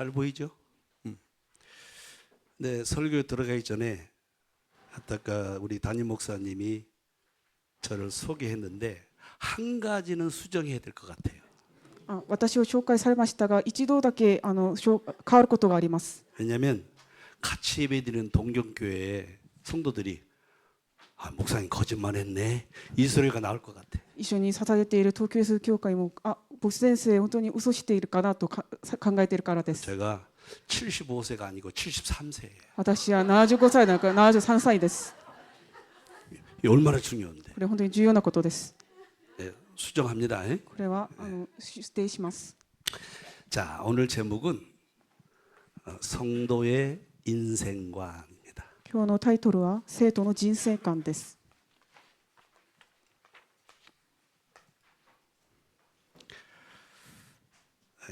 잘 보이죠? 네, 설교 들어가기 전에 아까 우리 담임 목사님이 저를 소개했는데 한 가지는 수정해야 될 것 같아요. 私を紹介されましたが、一度だけ変わることがあります。 왜냐하면 같이 예배드리는 동경교회 성도들이 목사님 거짓말했네 이 소리가 나올 것 같아. 一緒に捧げている東京 S 教会も、牧師先生本当に嘘しているかなと考えているからです。 제가 75세가 아니고 73세예요. 私は75歳だから73歳です。 이게 얼마나 중요한데. これ本当に重要なことです。 네, 수정합니다. これは指定します。 자, 오늘 제목은 성도의 인생관입니다. 今日のタイトルは生徒の人生観です。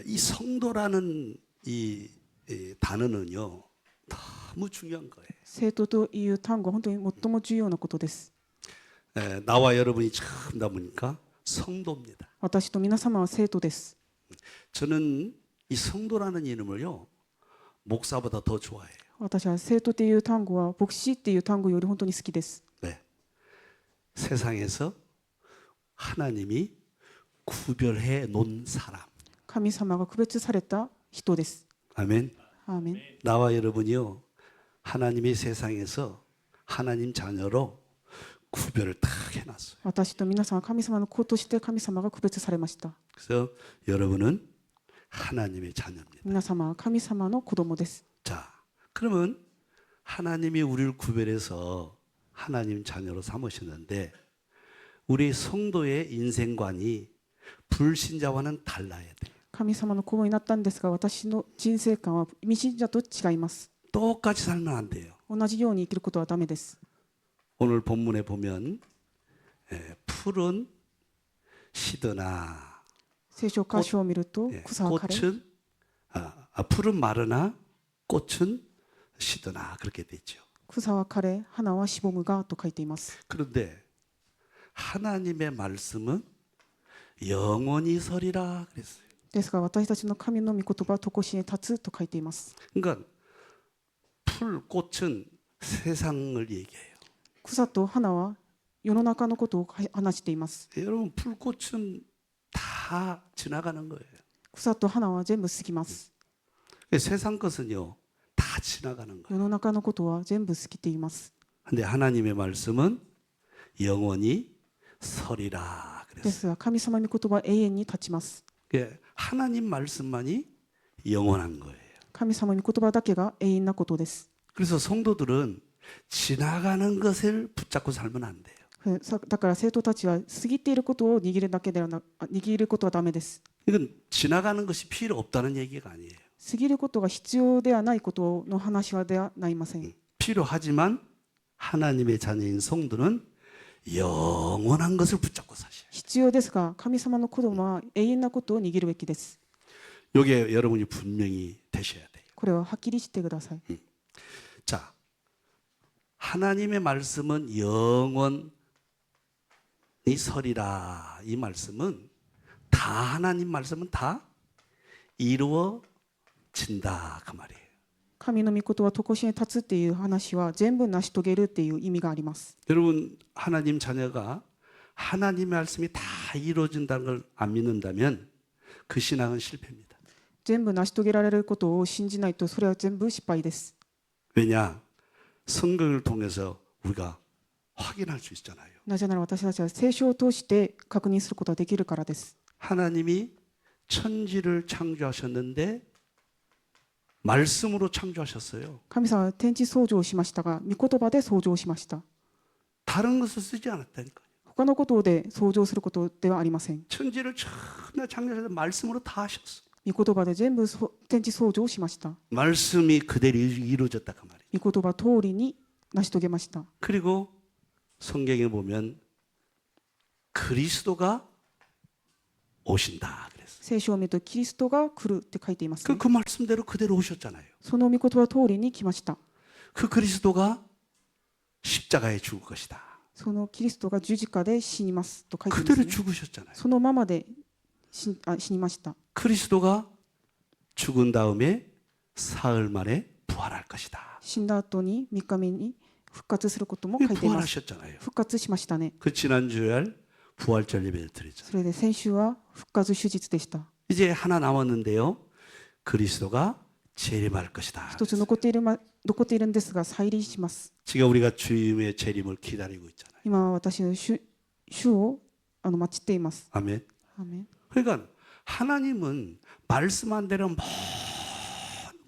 이 성도라는 이 단어는요 너무 중요한 거예요. 生徒という単語は本当に最も重要なことです。 나와 여러분이 처음 보니까 성도입니다. 私と皆様は生徒です。 저는 이 성도라는 이름을요 목사보다 더 좋아해요. 私は生徒という単語は牧師っていう単語より本当に好きです。 네. 세상에서 하나님이 구별해 놓은 사람. 神様が区別された人です。 아멘. アーメン。 나와 여러분이요 하나님이 세상에서 하나님 자녀로 구별을 딱 해놨어요. 私と皆さんは神様の子として神様が区別されました。 그래서 여러분은 하나님의 자녀입니다. 皆様は神様の子供です。 자, 그러면 하나님이 우리를 구별해서 하나님 자녀로 삼으셨는데 우리 성도의 인생관이 불신자와는 달라야 돼요. 神様の子になったんですが、私の人生観は未信者と違います。 똑같이 살면 안 돼요. 同じように生きることはダメです。 오늘 본문에 보면 푸른 시드나 聖書箇所を見ると、草は枯れ、 꽃은 푸른 마르나 꽃은 시드나 그렇게 돼 있죠. 草は枯れ、花はしぼむがと書いています。 그런데 하나님의 말씀은 영원히 서리라 그랬어요. ですが、私たちの神の御言葉は常しえ立つと書いています。 그러니까 풀 꽃은 세상을 얘기해요. 草と花は世の中のことを話しています。 여러분 풀꽃은 다 지나가는 거예요. 草と花は全部過ぎます。 세상 것은요 다 지나가는 거예요. 世の中のことは全部過ぎています。 근데 하나님의 말씀은 영원히 서리라 で 그랬어요. すが、神様の御言葉は永遠に立ちます。 하나님 말씀만이 영원한 거예요. 神様の御言葉だけが永遠なことです。 그래서 성도들은 지나가는 것을 붙잡고 살면 안 돼요. だから生徒たちは過ぎていることを握るだけではな握ることはダメです。 이건 지나가는 것이 필요 없다는 얘기가 아니에요. 過ぎることが必要ではないことの話はではなりません。 필요하지만 하나님의 자녀인 성도는 영원한 것을 붙잡고 사셔요. 必要ですが、神様の子供は永遠なことを握るべきです。 이게 여러분이 분명히 되셔야 돼요. これははっきりしてください。 자, 하나님의 말씀은 영원히 서리라. 이 말씀은 다 하나님 말씀은 다 이루어진다 그 말이에요. 神の御言葉は常しえ立つっていう話は全部成し遂げるっていう意味があります。 여러분 하나님 자녀가 하나님의 말씀이 다 이루어진다는 걸 안 믿는다면 그 신앙은 실패입니다. 全部成し遂げられることを信じないとそれは全部失敗です。 왜냐? 성경을 통해서 우리가 확인할 수 있잖아요. なぜなら私たちは聖書を通して確認することができるからです。 하나님이 천지를 창조하셨는데 말씀으로 창조하셨어요. 神様は天地創造をしましたが、御言葉で創造しました。 다른 것을 쓰지 않았다니까요. 他のことで創造することではありません。 천지를 전부 창조하셔서 말씀으로 다 하셨어. 御言葉で全部天地創造をしました。 말씀이 그대로 이루어졌다 그 말이에요. 御言葉通りに成し遂げました。 그리고 성경에 보면 그리스도가 오신다 그랬어요. 聖書を見るとキリストが来るって書いていますね。 그 말씀대로 그대로 오셨잖아요. その御言葉通りに来ました。 그 그리스도가 십자가에 죽을 것이다. そのキリストが十字架で死にますと書いています 그대로 ね。 죽으셨잖아요. そのままで死にました。 그리스도가 죽은 다음에 사흘 만에 부활할 것이다. 死んだ後に3日目に復活することも書いています。 부활하셨잖아요. 復活しましたね。 그 지난주에 부활절 예배를 드렸죠. それで先週は復活手術でした。 이제 하나 남았는데요. 그리스도가 재림할 것이다. 一つ残っているんですが再臨します。 지금 우리가 주님의 재림을 기다리고 있잖아요. 今は私の主を待ちっています。 아멘. アーメン。 그러니까 하나님은 말씀한 대로 모든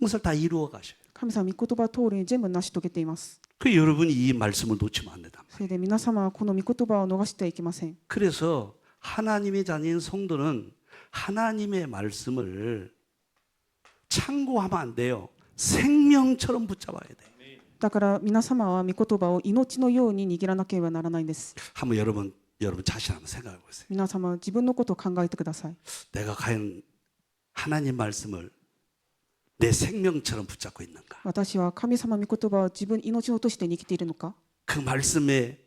것을 다 이루어 가셔요. 神様御言葉通りに全部成し遂げています。 그 여러분이 이 말씀을 놓치면 안 된다. それで皆様はこの御言葉を逃してはいけません。 그래서 하나님의 자녀인 성도는 하나님의 말씀을 참고하면 안 돼요. 생명처럼 붙잡아야 돼. だから皆様は御言葉を命のように握らなければならないんです。 한번 여러분 자신 한번 생각해 보세요. 皆様は自分のことを考えてください。 내가 과연 하나님 말씀을 내 생명처럼 붙잡고 있는가? 私は神様御言葉を自分命のとしてに生きているのか、 그 말씀에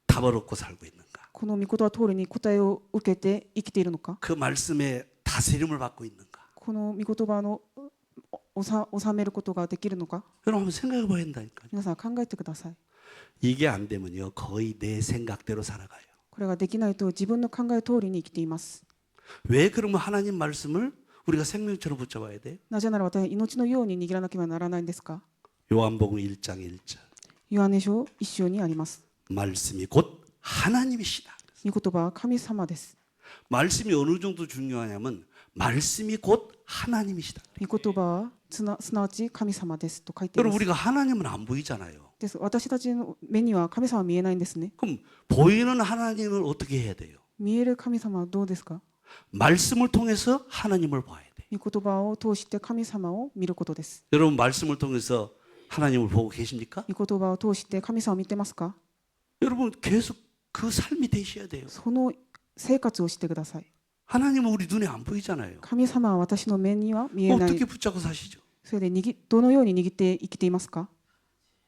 답을 얻고 살고 있는가? この御言葉通りに答えを受けて生きているのか、 그 말씀에 다스림을 받고 있는가? この御言葉の収めることができるのか、 여러분 한번 생각해 봐야 된다니까요. 皆さん考えてください。 이게 안 되면요 거의 내 생각대로 살아가요. これができないと自分の考え通りに生きています。 왜 그러면 하나님 말씀을 우리가 생명처럼 붙잡아야 돼? なぜなら私は命のように握らなければならないんですか。 요한복음 1장 1절 ヨハネ書1章にあります。 말씀이 곧 하나님이시다. 御言葉は神様です。 말씀이 어느 정도 중요하냐면 말씀이 곧 하나님이시다. 御言葉はすなわち神様ですと書いていま 여러분 す。 우리가 하나님은 안 보이잖아요. です。私たちの目には神様は見えないんですね。 그럼 보이는 하나님을 어떻게 해야 돼요? 見える神様はどうですか。 말씀을 통해서 하나님을 봐야 돼. 御言葉を通して神様を見ることです。 여러분 말씀을 통해서 하나님을 보고 계십니까? 御言葉を通して神様を見てますか。 여러분 계속 그 삶이 되셔야 돼요. その生活をしてください。 하나님은 우리 눈에 안 보이잖아요. 神様は私の目には見えない。 어떻게 붙잡고 사시죠? それでどのように握って生きていますか。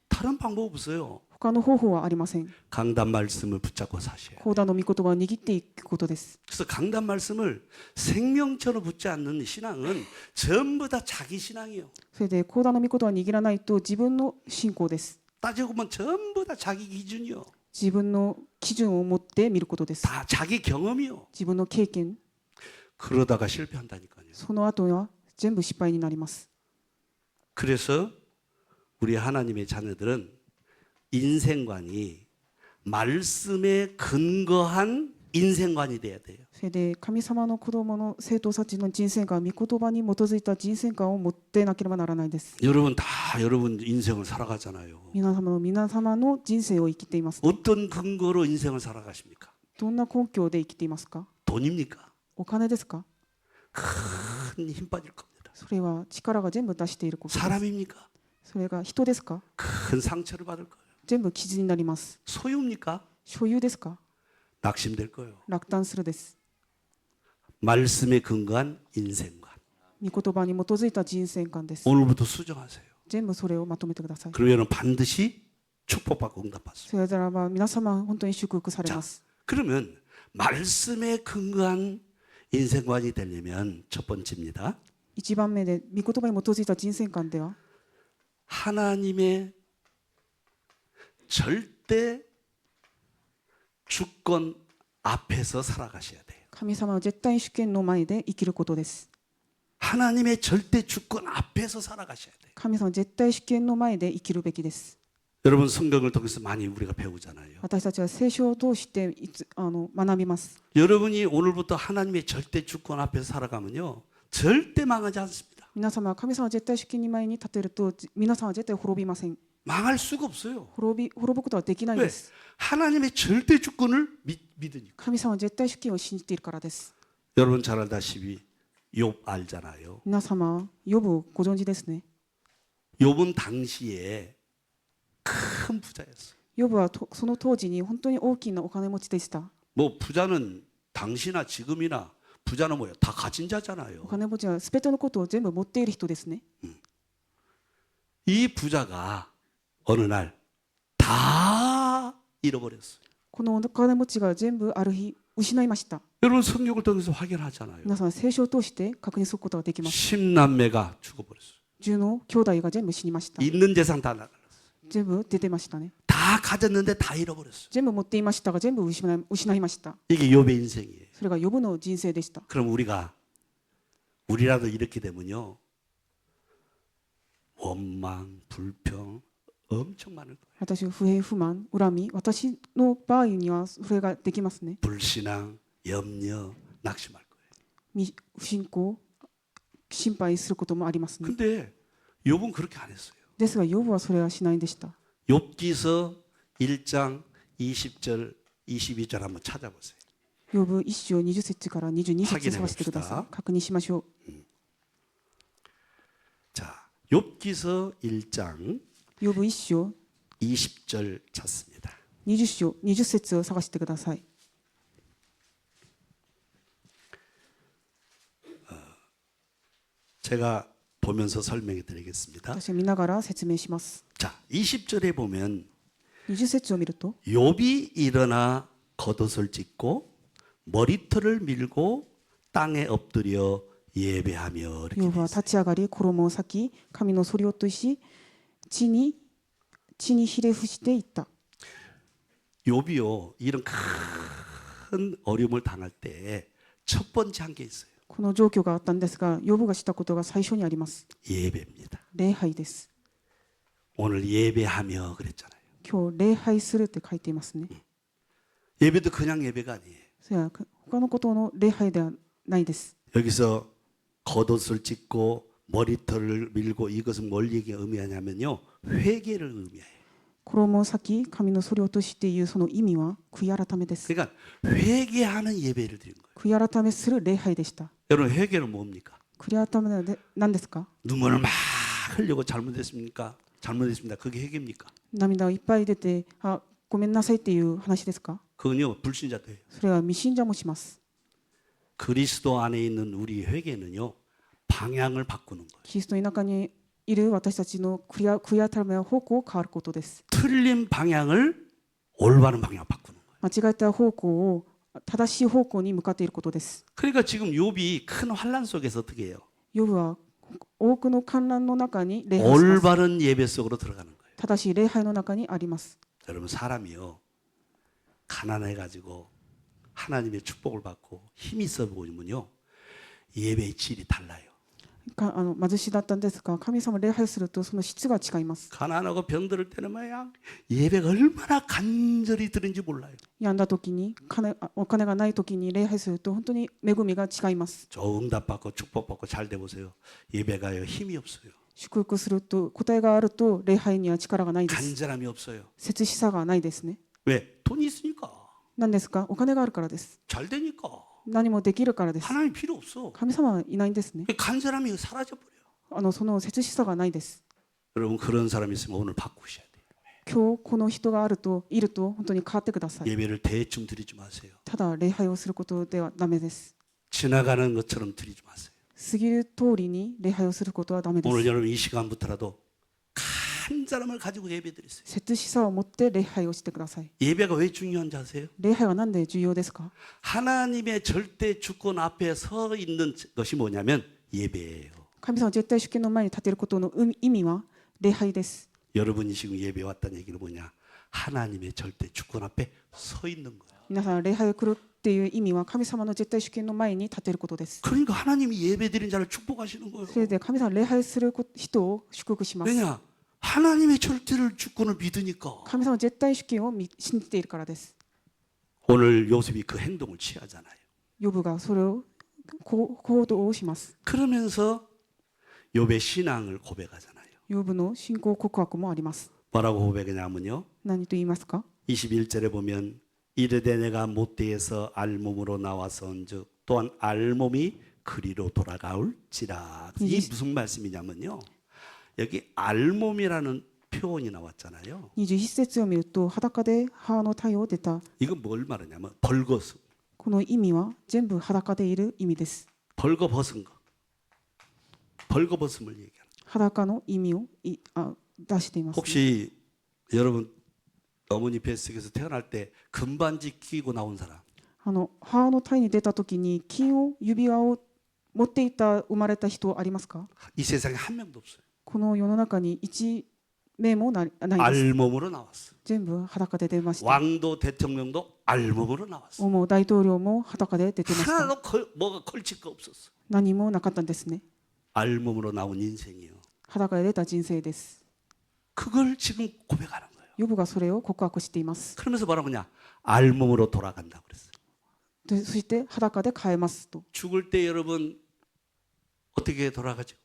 다른 방법 없어요. 他の方法はありません。 강단 말씀을 붙잡고 사셔요. 講談の御言葉を握っていくことです。 그래서 강단 말씀을 생명처럼 붙지 않는 신앙은 전부 다 자기 신앙이에요. それで講談の御言葉を握らないと自分の信仰です。 따지고 보면 전부 다 자기 기준이요. 自分の基準を持って見ることです。 다 자기 경험이요. 自分の経験、 그러다가 실패한다니까요. その後は全部失敗になります。 그래서 우리 하나님의 자녀들은 인생관이 말씀에 근거한 인생관이 돼야 돼요. それで神様の子供の生徒たちの人生観、御言葉に基づいた人生観を持ってなければならないです。 여러분 다 여러분 인생을 살아가잖아요. 皆様の人生を生きています。 어떤 근거로 인생을 살아가십니까? どんな根拠で生きていますか。 돈입니까? お金ですか。 큰 힘 빠질 겁니다. それは力が全部出していることです。 사람입니까? それが人ですか。 큰 상처를 받을 거예요. 全部傷になります。 소유입니까? 所有ですか。 낙심될 거예요. 落胆するです。 말씀에 근거한 인생관. 御言葉に基づいた人生観です。 오늘부터 수정하세요. 全部それをまとめてください。 그러면 반드시 축복받고 응답받습니다. それならば皆様は本当に祝福されます。 그러면 말씀에 근거한 인생관이 되려면 첫 번째입니다. 一番目で御言葉に基づいた人生観では 하나님의 절대 주권 앞에서 살아가셔야 돼요. 神様の絶対主権の前で生きることです。 하나님의 절대 주권 앞에서 살아가셔야 돼요. 神様の絶対主権の前で生きるべきです。 여러분 성경을 통해서 많이 우리가 배우잖아요. 私たちは聖書を通して学びます。 여러분이 오늘부터 하나님의 절대 주권 앞에서 살아가면요. 절대 망하지 않습니다. 皆様は神様の絶対主権に前に立てると皆さんは絶対滅びません。 망할 수가 없어요. 滅ぶことはできない 왜? です。 하나님의 절대 주권을 믿으니까. 神様の絶対主権を信じているからです。 여러분 잘 알다시피 욥 알잖아요. 皆様、ヨブをご存知ですね。 욥은 당시에 큰 부자였어요. ヨブはその当時に本当に大きなお金持ちでした。 뭐 부자는 당시나 지금이나 부자는 뭐예요? 다 가진 お 자잖아요. 金持ちは全てのことを全部持っている人ですね。 이 부자가 어느 날 다 잃어버렸어요. このお金持ちが全部ある日失いました。 여러분 성경을 통해서 확인하잖아요. 皆さん聖書を通して確認することができます。 10남매가 죽어버렸어요. 10の兄弟が全部死にました。 있는 재산 다 나가. 全部出てましたね。 다 가졌는데 다 잃어버렸어. 全部持っていましたが全部失いました。 이게 욥의 인생이에요. それがヨブの人生でした。 그럼 우리라도 이렇게 되면요. 원망, 불평 엄청 많을 거예요. 私は不平不満、恨み、私の場合にはそれができますね。 불신앙, 염려, 낙심할 거예요. 不信仰、心配することもありますね。 근데 욥은 그렇게 안 했어요. ですがヨブはそれはしないでした。 욥기서 1장 20절, 22절 한번 찾아보세요. ヨブ1章20節から22節探してくださ 확인해봅시다. い。確認しましょう。 자, 욥기서 1장 ヨブ1章 20절 찾습니다. 20節を探してください。 제가 보면서 설명해 드리겠습니다. 私は見ながら説明します。 자, 20절에 보면 20節を見ると、 욥이 일어나 겉옷을 찢고 머리털을 밀고 땅에 엎드려 예배하며 이렇게 ヨブ 돼 は 있어요. 立ち上がり、衣を裂き、髪の剃り落とし、地にひれ伏していった。 욥이요 이런 큰 어려움을 당할 때 첫 번째 한 게 있어요. この状況があったんですが、ヨブがしたことが最初にあります。 예배입니다. 礼拝です。 오늘 예배하며 그랬잖아요. 今日礼拝するって書いていますね。 예배도 그냥 예배가 아니에요. それは他のことの礼拝ではないです。 여기서 겉옷을 찢고 머리털을 밀고 이것은 뭘 의미하냐면요. 회개를 의미해요. 衣を裂き、髪の剃り落としっていうその意味は悔い改めです。 그러니까 회개하는 예배를 드린 거예요. 悔い改めする礼拝でした。 여러분 회개는 뭡니까? 悔い改めは何ですか？ 눈물을 막 흘리고 잘못했습니까? 잘못했습니다. 그게 회개입니까? 涙をいっぱい出て、あ、ごめんなさいっていう話ですか？ 그건요 불신자도 해요. それは未信者もします。 그리스도 안에 있는 우리 회개는요 방향을 바꾸는 거예요. キリストの中にいる私たちの悔い改めは方向を変わることです。 틀린 방향을 올바른 방향 바꾸는 거예요. 間違えた方向を正しい方向に向かっていることです。 그러니까 지금 욥이 큰 환란 속에서 어떻게 해요? ヨブは多くの観覧の中に礼拝します。 올바른 예배 속으로 들어가는 거예요. 正しい礼拝の中にあります。 여러분 사람이요 가난해 가지고 하나님의 축복을 받고 힘이 있어 보이면요 예배의 질이 달라요. 貧しだったんですが、神様を礼拝するとその質が違います。 가난하고 병들을 때는 뭐야 예배가 얼마나 간절히 드는지 몰라요. 病んだ時にお金がない時に礼拝すると本当に恵みが違います。 저 응답받고 축복받고 잘 돼 보세요. 예배가요 힘이 없어요. 祝福すると答えがあると礼拝には力がないです。 간절함이 없어요. 切しさがないですね。 왜? 돈이 있으니까 何ですか？お金があるからです。 잘 되니까 何もできるからです。 하나님 필요 없어. 神様はいないんですね。 간절함이 사라져 버려요. その切しさがないです。 여러분 그런 사람이 있으면 오늘 바꾸셔야 돼요. 今日この人がいると本当に変わってください。 예배를 대충 드리지 마세요. ただ礼拝をすることではダメです。 지나가는 것처럼 드리지 마세요. 過ぎる通りに礼拝をすることはダメで 오늘 す。 여러분 이 시간부터라도 간절함을 가지고 예배 드리세요. 切しさを持って礼拝をしてください。 예배가 왜 중요한지 아세요? 礼拝は何で重要ですか？ 하나님의 절대 주권 앞에 서 있는 것이 뭐냐면 예배예요. 神様は絶対主権の前に立てることの意味は礼拝です。 여러분이 지금 예배 왔다는 얘기는 뭐냐? 하나님의 절대 주권 앞에 서 있는 거예요. 皆さん礼拝を来るっていう意味は神様の絶対主権の前に立てることです。 그러니까 하나님이 예배 드린 자를 축복하시는 거예요. それで神様は礼拝する人を祝福します。 왜냐? 하나님의 절대를 주권을 믿으니까. 神様の絶対主権を信じているからです。 오늘 요셉이 그 행동을 취하잖아요. ヨブがそれを行動をします。 그러면서 욥의 신앙을 고백하잖아요. ヨブの信仰告白もあります。 뭐라고 고백하냐면요. 何と言いますか？ 21절에 보면 이르되 내가 못되에서 알몸으로 나와서온즉 또한 알몸이 그리로 돌아가올지라. 이 무슨 말씀이냐면요. 여기 알몸이라는 표현이 나왔잖아요. 21節を見ると裸で母の体を出た。 이건 뭘 말하냐면 벌거벗음. この意味は全部裸でいる意味です。 벌거벗은 거. 벌거벗음을 얘기하는. 裸の意味を出しています、ね。 혹시 여러분 어머니 뱃속에서 태어날 때 금반지 끼고 나온 사람. 母の体に出た時に指輪を持っていた生まれた人ありますか？ 이 세상에 한 명도 없어요. この世の中に一名もないです。 알몸으로 나왔어. 全部裸で出ました。 왕도 대통령도 알몸으로 나왔어. もう大統領も裸で出てました。 하나도 뭐가 걸칠 거 없었어. 何もなかったんですね。 알몸으로 나온 인생이요. 裸で出た人生です。 그걸 지금 고백하는 거예요. ヨブがそれを告白しています。 그러면서 뭐라고 그냐? 알몸으로 돌아간다고 그랬어요. でそして裸で変えますと。 죽을 때 여러분 어떻게 돌아가죠?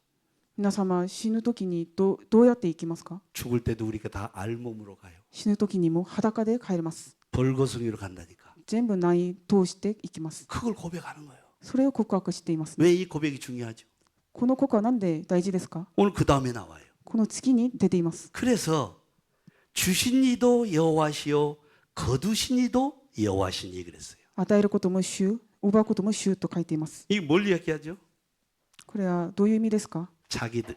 皆様死ぬ時にどうやって生きますか？ 죽을 때도 우리가 다 알몸으로 가요. 死ぬ時にも裸で帰れます。 벌거숭이로 간다니까. 全部内通して生きます。 그걸 고백하는 거예요. それを告白しています。 왜 이 고백이 중요하죠? この告白は何で大事ですか？ 오늘 그 다음에 나와요. この月に出ています。 그래서 주신 이도 여호와시요 거두신 이도 여호와시니 그랬어요. 与えることも主、奪うことも主と書いています。 이게 뭘 이야기하죠? これはどういう意味ですか？ 욥의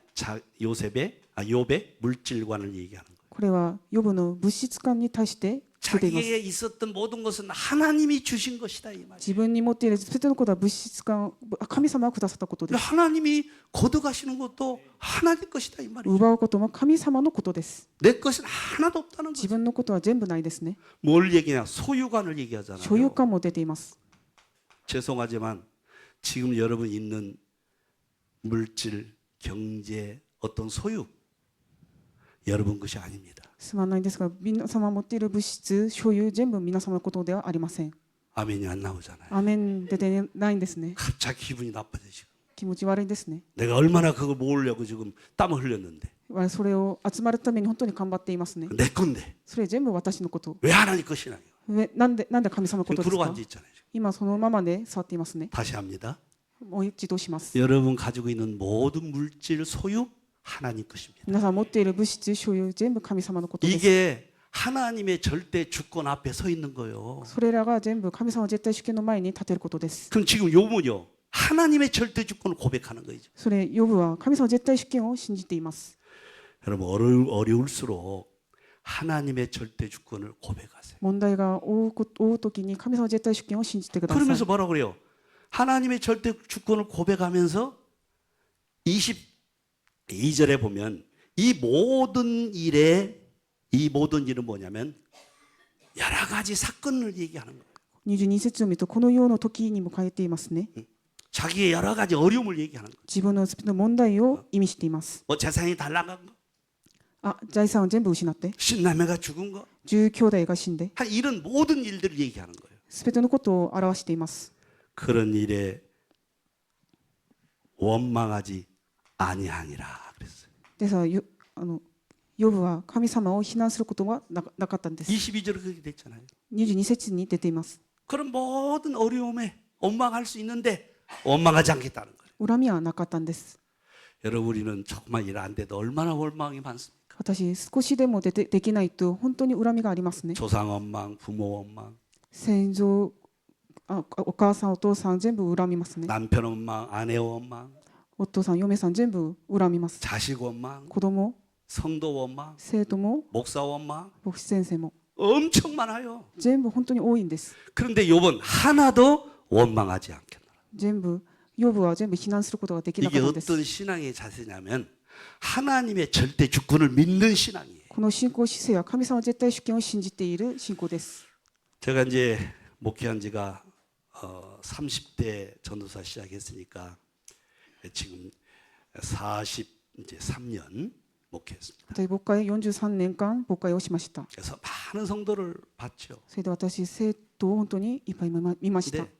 물질관을 얘기하는 거예요. これはヨブの物質観に対して出ています。 자기에게 있었던 모든 것은 하나님이 주신 것이다 이 말이에요. 自分に持っているすべてのことは物質観、神様がくださったことです。 하나님이 거둬가시는 것도 하나님 것이다 이 말이에요. 奪うことも神様のことです。 내 것은 하나도 없다는 自 거죠. 分のことは全部ないですね。 뭘 얘기냐? 소유관을 所有 얘기하잖아요. 感も出ています。 죄송하지만 지금 여러분 있는 물질, 경제, 어떤 소유 여러분 것이 아닙니다. すまないんですが、皆様持っている物質、所有、全部皆様のことではありません。 아멘이 안 나오잖아요. アーメン出てないんですね。 갑자기 기분이 나빠지시고 気持ち悪いですね。 내가 얼마나 그걸 모으려고 지금 땀을 흘렸는데 それを集まるために本当に頑張っていますね。 내 건데 それ全部私のこと。 왜 하나님 것이냐? なんで神様のことです 부르고 か？ 앉아 있잖아요. 今そのままで座っていますね。 다시 합니다. もう一度します。 여러분 가지고 있는 모든 물질, 소유 하나님 것입니다. 皆さん持っている物質、所有、全部神様のことです。 이게 하나님의 절대 주권 앞에 서 있는 거예요. それらが全部神様の絶対主権の前に立てることです。 그럼 지금 욥은요 하나님의 절대 주권을 고백하는 거죠. それ、ヨブは神様の絶対主権を信じています。 여러분 어려울수록 하나님의 절대 주권을 고백하세요. 問題が多うときに神様の絶対主権を信じてください。 그러면서 뭐라 그래요? 하나님의 절대 주권을 고백하면서 22절에 보면 이 모든 일은 뭐냐면 여러 가지 사건을 얘기하는 거예요. 22節を見るとこのような時にも書いていますね。 자기의 여러 가지 어려움을 얘기하는 거예요. 自分の全ての問題を意味しています。 뭐 재산이 달라간 거, 財産を全部失って、 신남매가 죽은 거, 10兄弟が死んで、 이런 모든 일들을 얘기하는 거예요. 全てのことを表しています。 그런 일에 원망하지 아니하니라 그랬어요. ですからヨブは神様を非難することはなかったんです。 22절에 그렇게 됐잖아요. 22節に出ています。 그런 모든 어려움에 원망할 수 있는데 원망하지 않겠다는 거예요. 恨みはなかったんです。 여러분 우리는 조금만 일 안 돼도 얼마나 원망이 많습니까? 私、少しでもできないと本当に恨みがありますね。 조상 원망, 부모 원망, 先祖、お母さん、お父さん全部恨みますね。 남편 원망, 아내 원망, お父さん、嫁さん全部恨みます。 자식 원망, 子供、 성도 원망, 生徒も 목사 원망 牧師先生も 엄청 많아요. 全部本当に多いんです。 그런데 욥은 하나도 원망하지 않겠노라. 全部ヨブは全部非難することができなか 이게 ったんです。 어떤 신앙의 자세냐면 하나님의 절대 주권을 믿는 신앙이에요. この信仰姿勢は神様の絶対主権を信じている信仰です。 제가 이제 목회한 지가 30대 전도사 시작했으니까 지금 43년 목회했습니다. 私、牧会43年間牧会をしました。 그래서 많은 성도를 봤죠. それで私、生徒を本当にいっぱい見ました。 근데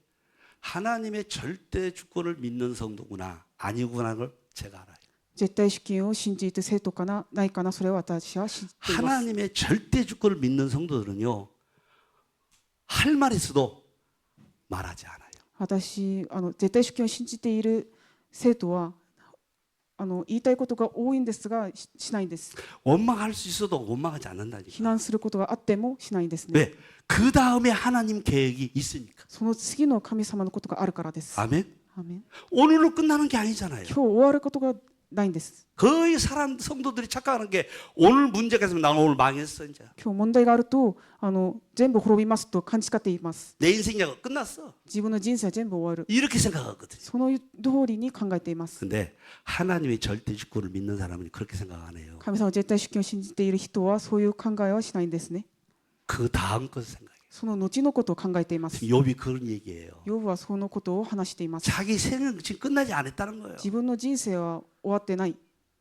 하나님의 절대 주권을 믿는 성도구나 아니구나를 제가 알아요. 絶対主権を信じて生徒かなないかな、それは私は知っています。 하나님의 절대 주권을 믿는 성도들은요 할 말 있어도 말하지 않아요. 私、絶対主権を信じている生徒は言いたいことが多いんですがしないんです。 원망할 수 있어도 원망하지 非 않는다니까. 難することがあってもしないんですね。 왜? 그 다음에 하나님 계획이 있으니까. その次の神様のことがあるからです。 아멘. アーメン。 오늘로 끝나는 게 아니잖아요. 今日終わることがないんです。 거의 사람 성도들이 착각하는 게 오늘 문제가 있으면 나 오늘 망했어 이제. 今日問題があると全部滅びますと勘違っています。 내 인생이 끝났어. 自分の人生は全部終わる。 이렇게 생각하거든요. その通りに考えています。 근데 하나님의 절대 주권을 믿는 사람은 그렇게 생각 안 해요. 神様は絶対主権を信じている人はそういう考えはしないんですね。 그 다음 것을 생각해요. その後のことを考えています。 욥이 그런 얘기예요. ヨブはそのことを話しています。 자기 생은 지금 끝나지 않았다는 거예요. 自分の人生は終わってない。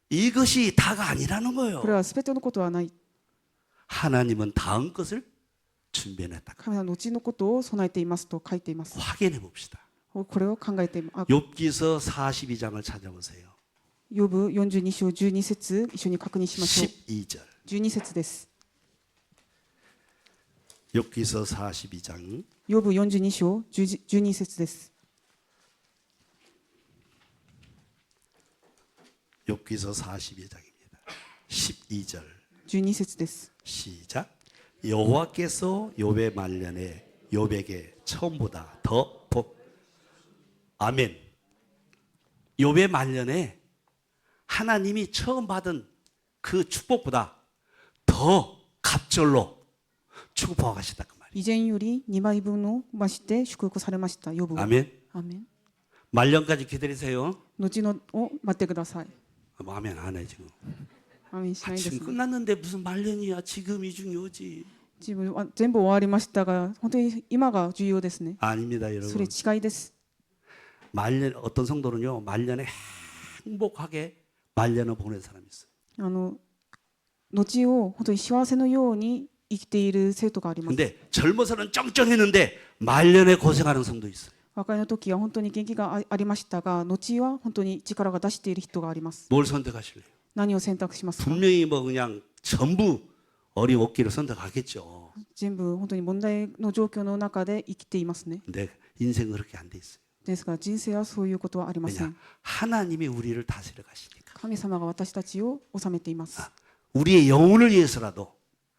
이것이 다가 아니라는 これ 거예요. は全てのことはない。 하나님은 다음 것을 준비해놨다. 神様は後のことを備えていますと書いています。 확인해 봅시다. これを考えています。 욥기서 42장을 찾아보세요. ヨブ42章12節一緒に確認しましょう。 12절. 12節です。 욥기서 42장 ヨブ42章12節です。 욥기서 42장입니다. 12절 12節です。 시작. 여호와께서 욥의 말년에 욥에게 처음보다 더 아멘. 욥의 말년에 하나님이 처음 받은 그 축복보다 더 갑절로 축복하시다 그 말이에요. 以前より2倍分を増して祝福されました。ヨブは。 아멘. アーメン。 말년까지 기다리세요. 後のを待ってください。 아멘 안 해 지금. アーメンしないで 지금 すね。 끝났는데 무슨 말년이야. 지금이 중요하지. 自分は全部終わりましたが、本当に今が重要ですね。 아닙니다 それ 여러분. 違いです。 말년 어떤 성도는요 말년에 행복하게 말년을 보낸 사람이 있어요. 後を本当に幸せのように生きている生徒があります。 근데 젊어서는 쩡쩡했는데 말년에 고생하는 성도 있어요. 若いの時は本当に元気がありましたが、後は本当に力が出している人があります。 뭘 선택하실래요? 何を選択しますか？ 분명히 뭐 그냥 전부 어림없기를 선택하겠죠. 全部本当に問題の状況の中で生きていますね。 근데 인생은 그렇게 안 돼 있어요. ですが人生はそういうことはありませ 왜냐 ん。 하나님이 우리를 다스려 가시니까. 神様が私たちを治めています。 우리의 영혼을 위해서라도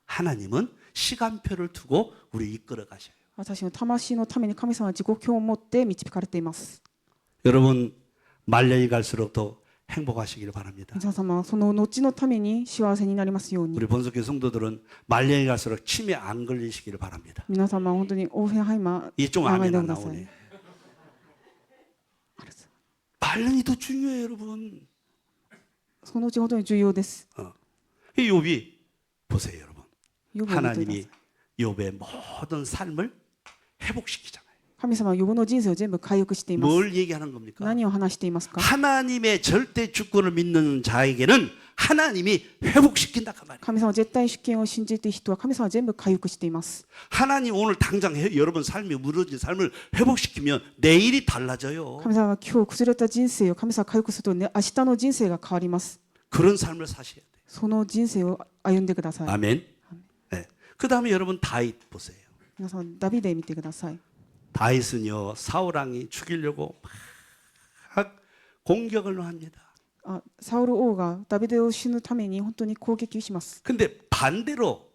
하나님은 시간표를 두고 우리 이끌어 가셔요. 私の魂のために神様は自己表を持って導かれています。 여러분 말년이 갈수록 더 행복하시기를 바랍니다. 皆様はその後のために幸せになりますように。 우리 본석교 성도들은 말년이 갈수록 치매 안 걸리시기를 바랍니다. 皆様は本当にオーフェンハイマー 이쪽 考え 아멘 て 안 ください。 나오네. 말년이 더 중요해요, 여러분. そのうち本当に重要です。 이 욥이 보세요, 여러분. ヨブを見てください。 하나님이 욥의 모든 삶을 회복시키잖아요. 神様はヨブの人生を全部回復しています。 뭘 얘기하는 겁니까? 何を話していますか？ 하나님의 절대 주권을 믿는 자에게는 하나님이 회복시킨다 그 말이에요. 神様は絶対主権を信じている人は神様は全部回復しています。 하나님 오늘 당장 여러분 삶이 무너진 삶을 회복시키면 내일이 달라져요. 神様は今日崩れた人生を神様が回復すると、ね、明日の人生が変わります。 그런 삶을 사셔야 돼요. その人生を歩んでください。 아멘. 네. 그다음에 여러분 다윗 보세요. 皆さんダビデ見てください。 다윗은요 사울 왕이 죽이려고 막 공격을 합니다. サウル王がダビデを死ぬために本当に攻撃します。 근데 반대로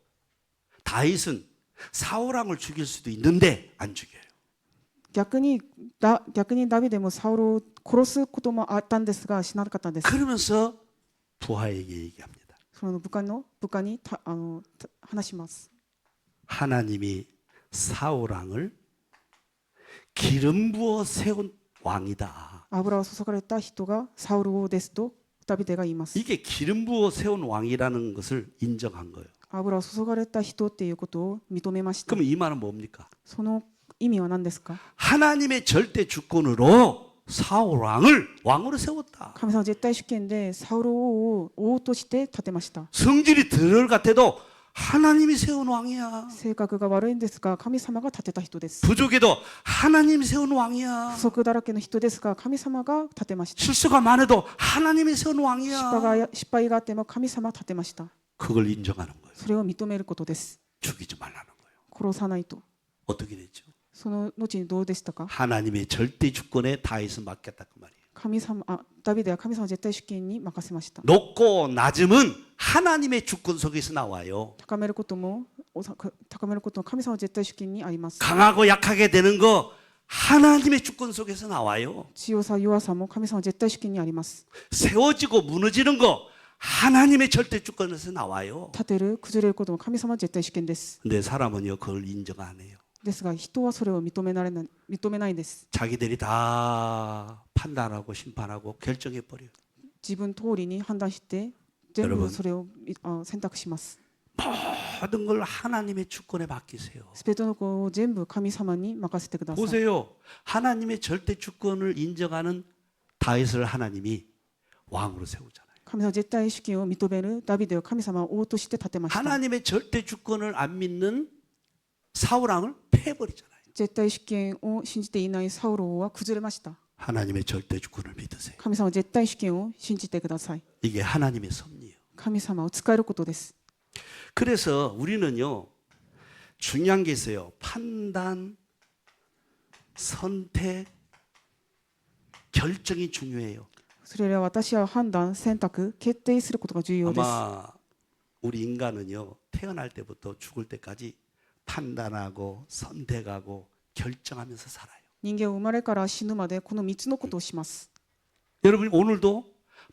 다윗은 사울 왕을 죽일 수도 있는데 안 죽여요. 逆にダビデもサウルを殺すこともあったんですが死ななかったんです。 그러면서 부하에게 얘기합니다. その部下に話します。 하나님이 사울 왕을 기름 부어 세운 왕이다. 油を注がれた人がサウル王ですとダビデが言います。 이게 기름 부어 세운 왕이라는 것을 인정한 거예요. 油を注がれた人っていうことを認めました。 그럼 이 말은 뭡니까? その意味は何ですか？ 하나님의 절대 주권으로 사울 왕을 왕으로 세웠다. 神様は絶対主権でサウル王を王として立てました。 성질이 들을 같아도 하나님이 세운 왕이야. 性格が悪いんですが神様が立てた人です。 부족해도 하나님이 세운 왕이야. 不足だらけの人ですが神様が立てました。 실수가 많아도 하나님이 세운 왕이야. 失敗があっても神様は立てました。 그걸 인정하는 거예요. それを認めることです。 죽이지 말라는 거예요. 殺さないと。 어떻게 됐죠? その後にどうでしたか？ 하나님의 절대 주권에 다윗은 맡겼다 그 말이에요. ダビデは神様の絶対主権に任せました。 높고 낮음은 하나님의 주권 속에서 나와요. 高めることも神様の絶対主権にあります。 강하고 약하게 되는 거 하나님의 주권 속에서 나와요. 強さ弱さも神様の絶対主権にあります。 세워지고 무너지는 거 하나님의 절대 주권에서 나와요. 立てる崩れることも神様の絶対主権です。 근데 사람은요 그걸 인정 안 해요. ですが人はそれを認めないんです。 자기들이 다 판단하고 심판하고 결정해 버려요. 自分通りに判断して全部それを選択します。 모든 걸 하나님의 주권에 맡기세요. すべてのことを全部神様に任せてください。 보세요. 하나님의 절대 주권을 인정하는 다윗을 하나님이 왕으로 세우잖아요. 神様の絶対主権を認めるダビデを神様は王として立てました。 하나님의 절대 주권을 안 믿는 사울 왕을 패버리잖아요. 絶対主権を信じていないサウロ王は崩れました。 하나님의 절대 주권을 믿으세요. 神様の絶対主権を信じてください。 이게 하나님의 섭리예요. 神様を使えることです。 그래서 우리는요 중요한 게 있어요. 판단, 선택, 결정이 중요해요. それら私は判断、選択、決定することが重要です。 아마 우리 인간은요 태어날 때부터 죽을 때까지 판단하고 선택하고 결정하면서 살아요. 人間は生まれから死ぬまでこの3つのことをします。 여러분 오늘도